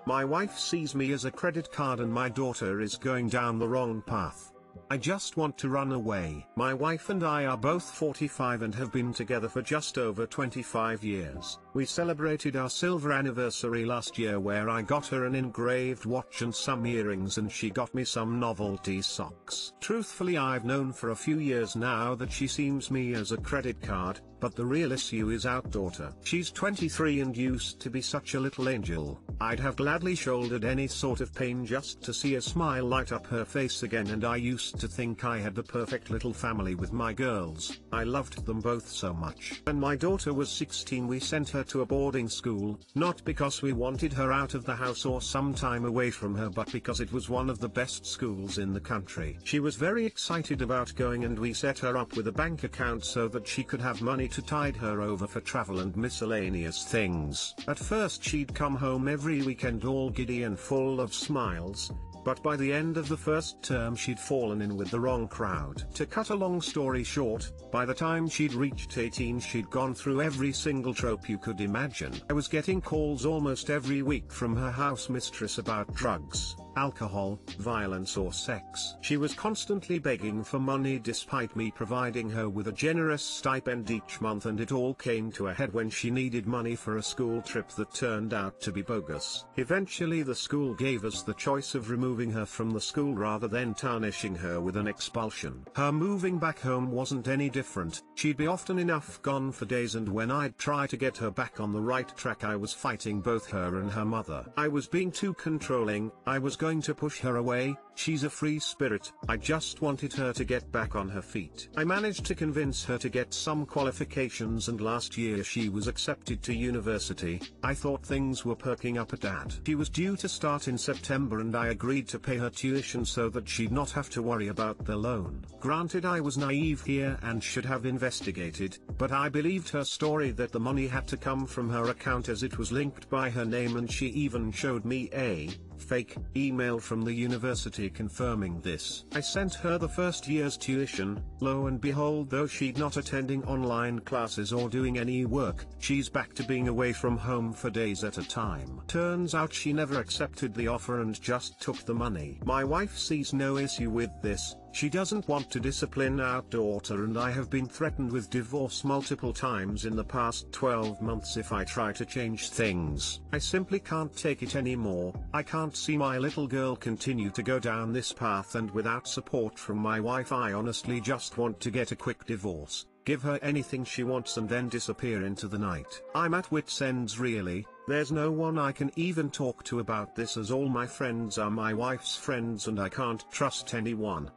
My wife sees me as a credit card and my daughter is going down the wrong path. I just want to run away. My wife and I are both 45 and have been together for just over 25 years. We celebrated our silver anniversary last year where I got her an engraved watch and some earrings and she got me some novelty socks. Truthfully, I've known for a few years now that she sees me as a credit card, but the real issue is our daughter. She's 23 and used to be such a little angel. I'd have gladly shouldered any sort of pain just to see a smile light up her face again, and I used to think I had the perfect little family with my girls. I loved them both so much. When my daughter was 16 we sent her to a boarding school, not because we wanted her out of the house or some time away from her, but because it was one of the best schools in the country. She was very excited about going and we set her up with a bank account so that she could have money to tide her over for travel and miscellaneous things. At first she'd come home every weekend all giddy and full of smiles, but by the end of the first term she'd fallen in with the wrong crowd. To cut a long story short, by the time she'd reached 18 she'd gone through every single trope you could imagine. I was getting calls almost every week from her house mistress about drugs, alcohol, violence or sex. She was constantly begging for money despite me providing her with a generous stipend each month, and it all came to a head when she needed money for a school trip that turned out to be bogus. Eventually the school gave us the choice of removing her from the school rather than tarnishing her with an expulsion. Her moving back home wasn't any different. She'd be often enough gone for days, and when I'd try to get her back on the right track I was fighting both her and her mother. I was being too controlling. I was going to push her away. She's a free spirit. I just wanted her to get back on her feet. I managed to convince her to get some qualifications, and last year she was accepted to university. I thought things were perking up at Dad. She was due to start in September and I agreed to pay her tuition so that she'd not have to worry about the loan. Granted, I was naive here and should have investigated, but I believed her story that the money had to come from her account as it was linked by her name, and she even showed me a fake email from the university confirming this. I sent her the first year's tuition. Lo and behold, though she'd not attending online classes or doing any work, she's back to being away from home for days at a time. Turns out she never accepted the offer and just took the money. My wife sees no issue with this. She doesn't want to discipline our daughter, and I have been threatened with divorce multiple times in the past 12 months if I try to change things. I simply can't take it anymore. I can't see my little girl continue to go down this path, and without support from my wife I honestly just want to get a quick divorce, give her anything she wants and then disappear into the night. I'm at wit's ends really. There's no one I can even talk to about this, as all my friends are my wife's friends and I can't trust anyone.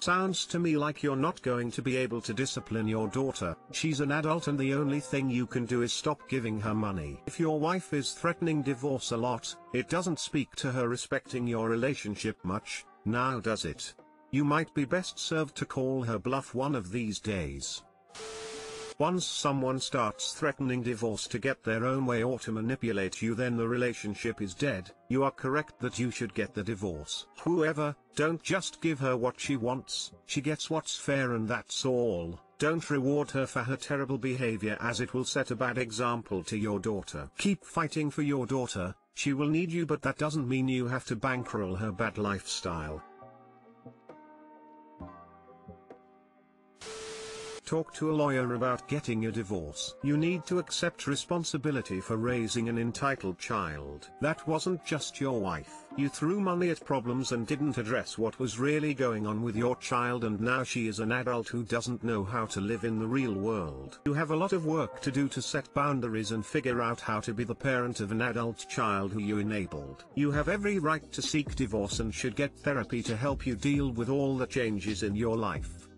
Sounds to me like you're not going to be able to discipline your daughter. She's an adult and the only thing you can do is stop giving her money. If your wife is threatening divorce a lot, it doesn't speak to her respecting your relationship much, now does it? You might be best served to call her bluff one of these days. Once someone starts threatening divorce to get their own way or to manipulate you, then the relationship is dead. You are correct that you should get the divorce. However, don't just give her what she wants. She gets what's fair and that's all. Don't reward her for her terrible behavior, as it will set a bad example to your daughter. Keep fighting for your daughter. She will need you, but that doesn't mean you have to bankroll her bad lifestyle. Talk to a lawyer about getting a divorce. You need to accept responsibility for raising an entitled child. That wasn't just your wife. You threw money at problems and didn't address what was really going on with your child, and now she is an adult who doesn't know how to live in the real world. You have a lot of work to do to set boundaries and figure out how to be the parent of an adult child who you enabled. You have every right to seek divorce and should get therapy to help you deal with all the changes in your life.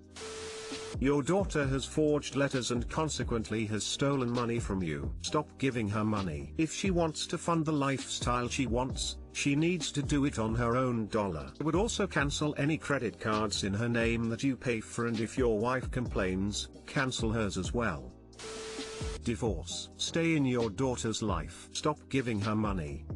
Your daughter has forged letters and consequently has stolen money from you. Stop giving her money. If she wants to fund the lifestyle she wants, she needs to do it on her own dollar. I would also cancel any credit cards in her name that you pay for, and if your wife complains, cancel hers as well. Divorce. Stay in your daughter's life. Stop giving her money.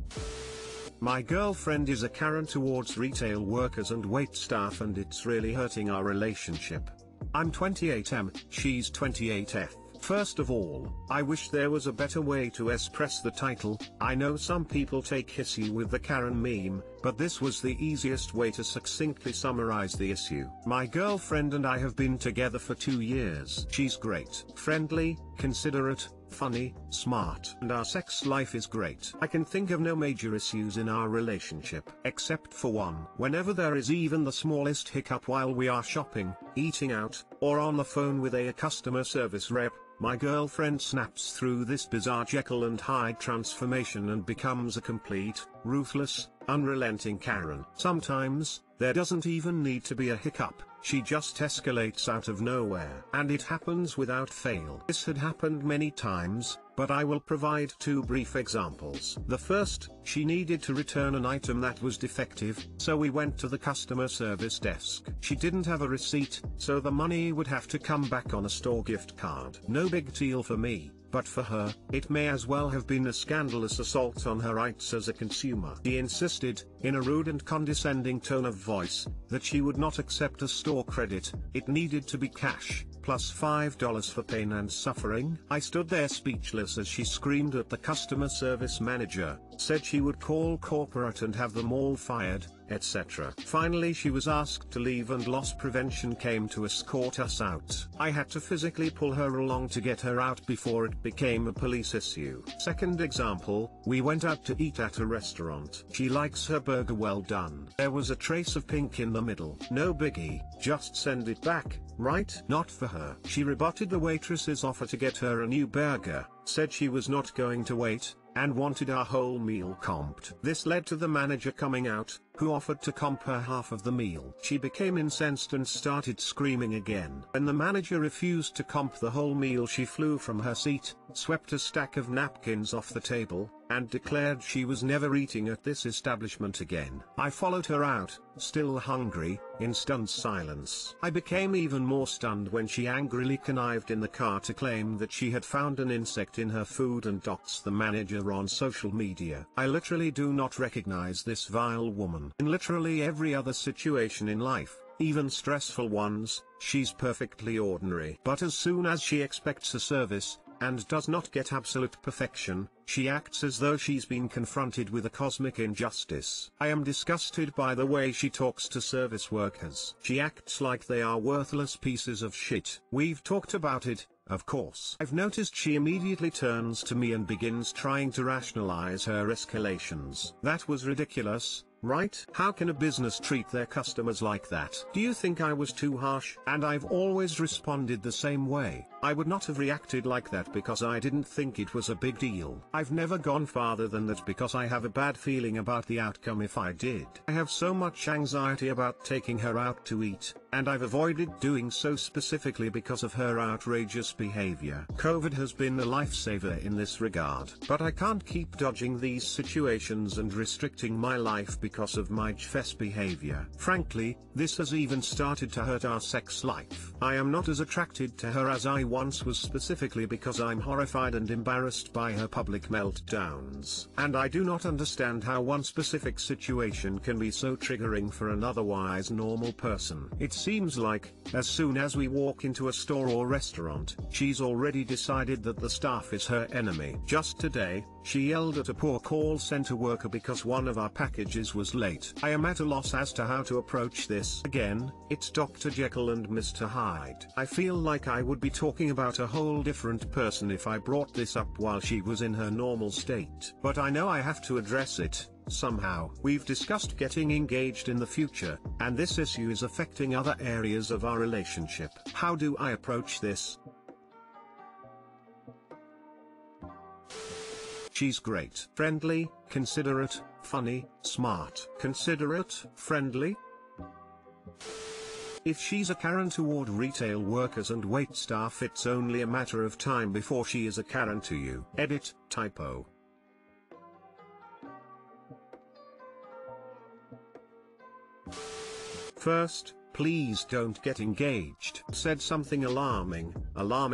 My girlfriend is a Karen towards retail workers and wait staff, and it's really hurting our relationship. I'm 28M, she's 28F. First of all, I wish there was a better way to express the title. I know some people take issue with the Karen meme, but this was the easiest way to succinctly summarize the issue. My girlfriend and I have been together for 2 years. She's great, friendly, considerate, funny, smart, and our sex life is great. I can think of no major issues in our relationship, except for one. Whenever there is even the smallest hiccup while we are shopping, eating out, or on the phone with a customer service rep, my girlfriend snaps through this bizarre Jekyll and Hyde transformation and becomes a complete, ruthless, unrelenting Karen. Sometimes, there doesn't even need to be a hiccup, she just escalates out of nowhere. And it happens without fail. This had happened many times, but I will provide 2 brief examples. The first, she needed to return an item that was defective, so we went to the customer service desk. She didn't have a receipt, so the money would have to come back on a store gift card. No big deal for me, but for her, it may as well have been a scandalous assault on her rights as a consumer. She insisted, in a rude and condescending tone of voice, that she would not accept a store credit, it needed to be cash, plus $5 for pain and suffering. I stood there speechless as she screamed at the customer service manager, said she would call corporate and have them all fired, etc. Finally she was asked to leave and loss prevention came to escort us out. I had to physically pull her along to get her out before it became a police issue. Second example, we went out to eat at a restaurant. She likes her burger well done. There was a trace of pink in the middle. No biggie, just send it back, right? Not for her. She rebutted the waitress's offer to get her a new burger, said she was not going to wait, and wanted our whole meal comped. This led to the manager coming out, who offered to comp her half of the meal. She became incensed and started screaming again. When the manager refused to comp the whole meal, she flew from her seat, swept a stack of napkins off the table, and declared she was never eating at this establishment again. I followed her out, still hungry, in stunned silence. I became even more stunned when she angrily connived in the car to claim that she had found an insect in her food and doxed the manager on social media. I literally do not recognize this vile woman. In literally every other situation in life, even stressful ones, she's perfectly ordinary. But as soon as she expects a service, and does not get absolute perfection, she acts as though she's been confronted with a cosmic injustice. I am disgusted by the way she talks to service workers. She acts like they are worthless pieces of shit. We've talked about it, of course. I've noticed she immediately turns to me and begins trying to rationalize her escalations. That was ridiculous, right? How can a business treat their customers like that? Do you think I was too harsh? And I've always responded the same way. I would not have reacted like that because I didn't think it was a big deal. I've never gone farther than that because I have a bad feeling about the outcome if I did. I have so much anxiety about taking her out to eat, and I've avoided doing so specifically because of her outrageous behavior. COVID has been a lifesaver in this regard. But I can't keep dodging these situations and restricting my life because of my JFS behavior. Frankly, this has even started to hurt our sex life. I am not as attracted to her as I once was, specifically because I'm horrified and embarrassed by her public meltdowns. And I do not understand how one specific situation can be so triggering for an otherwise normal person. It seems like, as soon as we walk into a store or restaurant, she's already decided that the staff is her enemy. Just today, she yelled at a poor call center worker because one of our packages was late. I am at a loss as to how to approach this. Again, it's Dr. Jekyll and Mr. Hyde. I feel like I would be talking about a whole different person if I brought this up while she was in her normal state. But I know I have to address it somehow. We've discussed getting engaged in the future, and this issue is affecting other areas of our relationship. How do I approach this? She's great. Friendly, considerate, funny, smart. Considerate, friendly? If she's a Karen toward retail workers and wait staff, it's only a matter of time before she is a Karen to you. Edit, typo. First, please don't get engaged. Said something alarming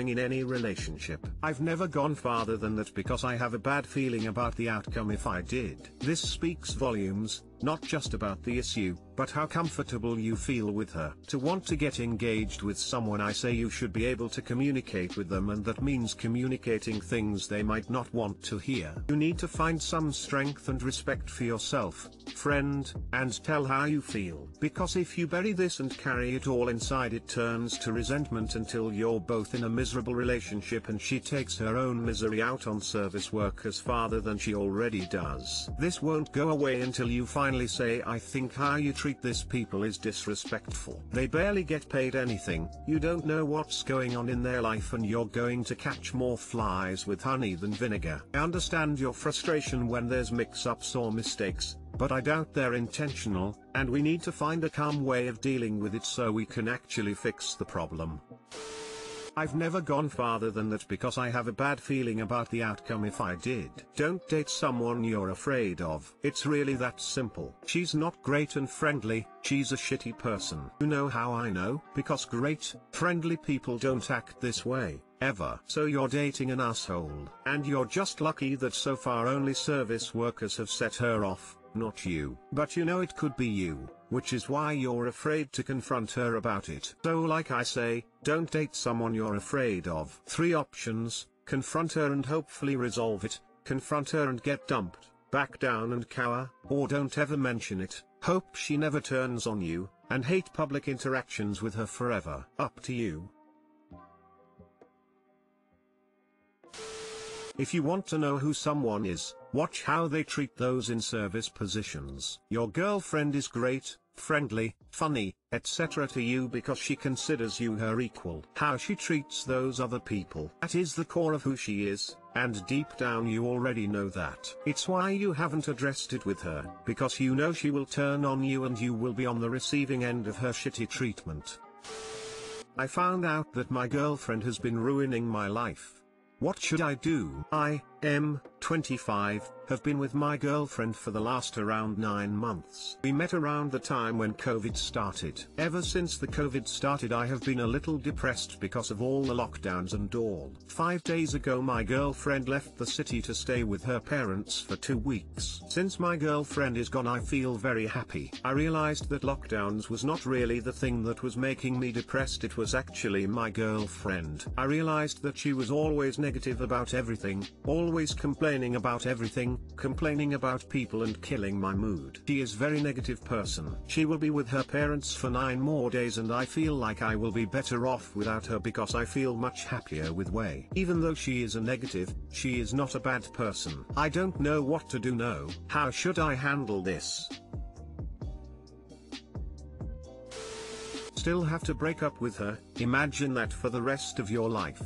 in any relationship. I've never gone farther than that because I have a bad feeling about the outcome if I did. This speaks volumes, not just about the issue, but how comfortable you feel with her. To want to get engaged with someone, I say you should be able to communicate with them, and that means communicating things they might not want to hear. You need to find some strength and respect for yourself, friend, and tell how you feel. Because if you bury this and carry it all inside, it turns to resentment until you're both in a miserable relationship and she takes her own misery out on service workers farther than she already does. This won't go away until you finally say, I think how you treat this people is disrespectful. They barely get paid anything, you don't know what's going on in their life, and you're going to catch more flies with honey than vinegar. I understand your frustration when there's mix-ups or mistakes, but I doubt they're intentional, and we need to find a calm way of dealing with it so we can actually fix the problem. I've never gone farther than that because I have a bad feeling about the outcome if I did. Don't date someone you're afraid of. It's really that simple. She's not great and friendly, she's a shitty person. You know how I know? Because great, friendly people don't act this way, ever. So you're dating an asshole. And you're just lucky that so far only service workers have set her off, not you. But you know it could be you, which is why you're afraid to confront her about it. So like I say, don't date someone you're afraid of. 3 options: confront her and hopefully resolve it, confront her and get dumped, back down and cower, or don't ever mention it, hope she never turns on you, and hate public interactions with her forever. Up to you. If you want to know who someone is, watch how they treat those in service positions. Your girlfriend is great, friendly, funny, etc. to you because she considers you her equal. How she treats those other people, that is the core of who she is, and deep down you already know that. It's why you haven't addressed it with her, because you know she will turn on you and you will be on the receiving end of her shitty treatment. I found out that my girlfriend has been ruining my life. What should I do? I am 25, have been with my girlfriend for the last around 9 months. We met around the time when COVID started. Ever since the COVID started, I have been a little depressed because of all the lockdowns and all. 5 days ago my girlfriend left the city to stay with her parents for 2 weeks. Since my girlfriend is gone, I feel very happy. I realized that lockdowns was not really the thing that was making me depressed, it was actually my girlfriend. I realized that she was always negative about everything, always complaining about everything, complaining about people and killing my mood. She is very negative person. She will be with her parents for 9 more days and I feel like I will be better off without her because I feel much happier with Way. Even though she is a negative, she is not a bad person. I don't know what to do now. How should I handle this? Still have to break up with her? Imagine that for the rest of your life.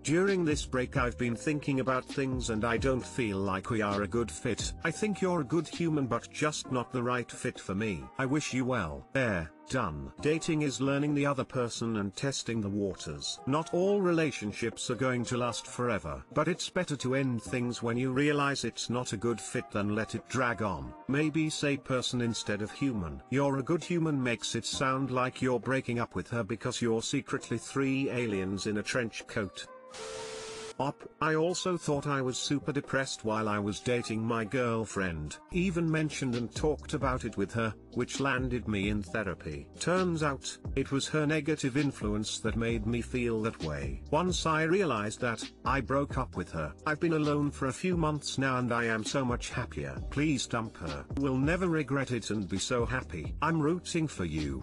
During this break I've been thinking about things and I don't feel like we are a good fit. I think you're a good human but just not the right fit for me. I wish you well. There, done. Dating is learning the other person and testing the waters. Not all relationships are going to last forever, but it's better to end things when you realize it's not a good fit than let it drag on. Maybe say person instead of human. You're a good human makes it sound like you're breaking up with her because you're secretly 3 aliens in a trench coat. I also thought I was super depressed while I was dating my girlfriend. Even mentioned and talked about it with her, which landed me in therapy. Turns out, it was her negative influence that made me feel that way. Once I realized that, I broke up with her. I've been alone for a few months now and I am so much happier. Please dump her. You will never regret it and be so happy. I'm rooting for you.